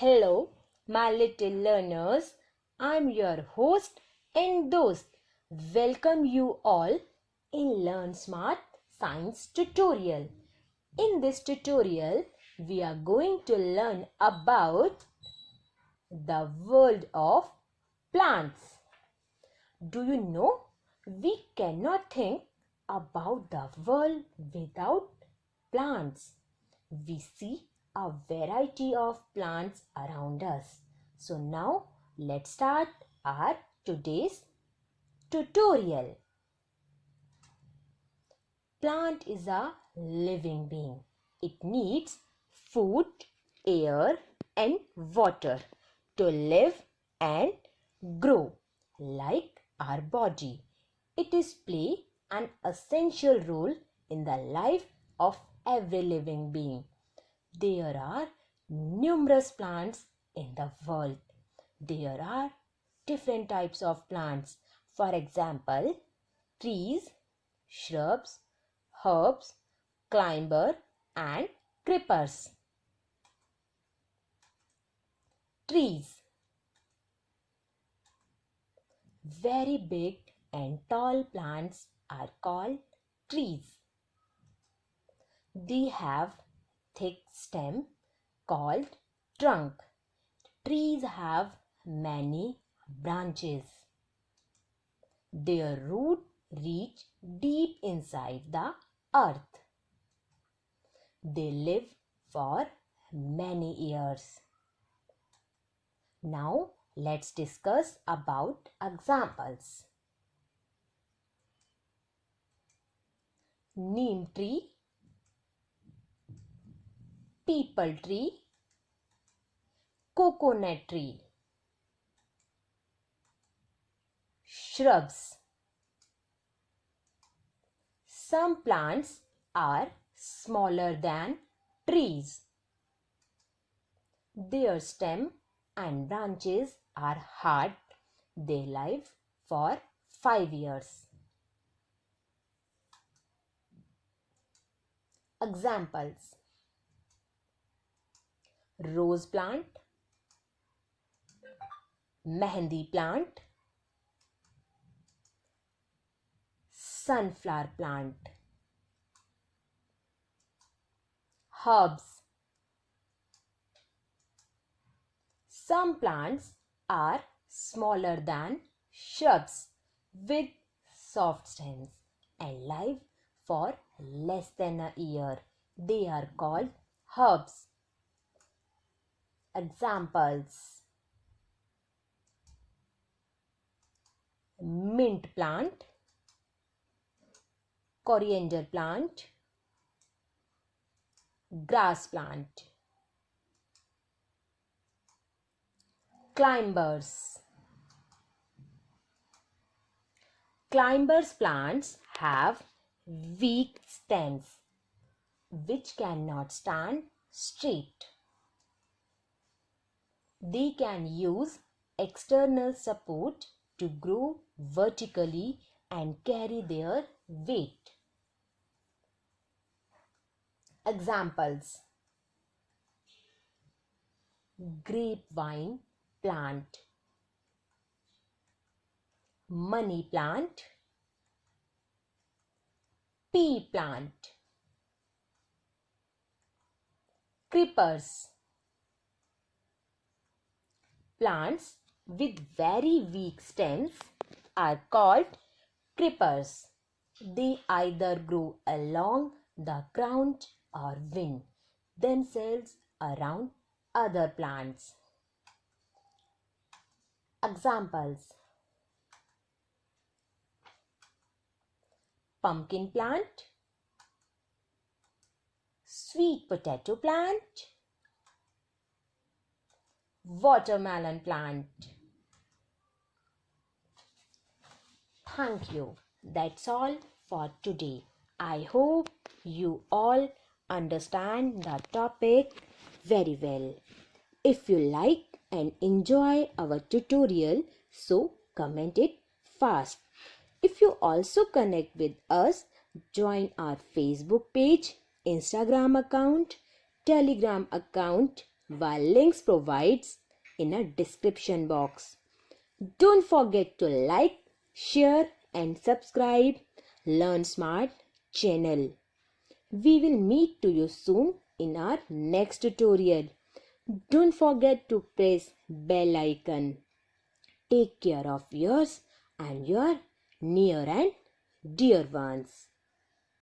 Hello, my little learners. I'm your host and dost. Welcome you all in Learnsmart Science tutorial. In this tutorial, we are going to learn about the world of plants. Do you know we cannot think about the world without plants? We see a variety of plants around us. So now let's start our today's tutorial. Plant is a living being. It needs food, air and water to live and grow like our body. It is play an essential role in the life of every living being. There are numerous plants in the world. There are different types of plants. For example, trees, shrubs, herbs, climber and creepers. Trees. Very big and tall plants are called trees. They have thick stem called trunk. Trees have many branches. Their root reach deep inside the earth. They live for many years. Now let's discuss about examples. Neem tree, peepal tree, coconut tree. Shrubs. Some plants are smaller than trees. Their stem and branches are hard. They live for 5 years. Examples: rose plant, mehendi plant, sunflower plant. Herbs. Some plants are smaller than shrubs with soft stems and live for less than a year. They are called herbs. Examples: mint plant, coriander plant, grass plant. Climbers. Climbers plants have weak stems which cannot stand straight. They can use external support to grow vertically and carry their weight. Examples: grapevine plant, money plant, pea plant. Creepers. Plants with very weak stems are called creepers. They either grow along the ground or wind themselves around other plants. Examples: pumpkin plant, sweet potato plant, watermelon plant. Thank you. That's all for today. I hope you all understand the topic very well. If you like and enjoy our tutorial, so comment it fast. If you also connect with us, join our Facebook page, Instagram account, Telegram account while links provides in a description box. Don't forget to like, share and subscribe Learnsmart channel. We will meet to you soon in our next tutorial. Don't forget to press bell icon. Take care of yours and your near and dear ones.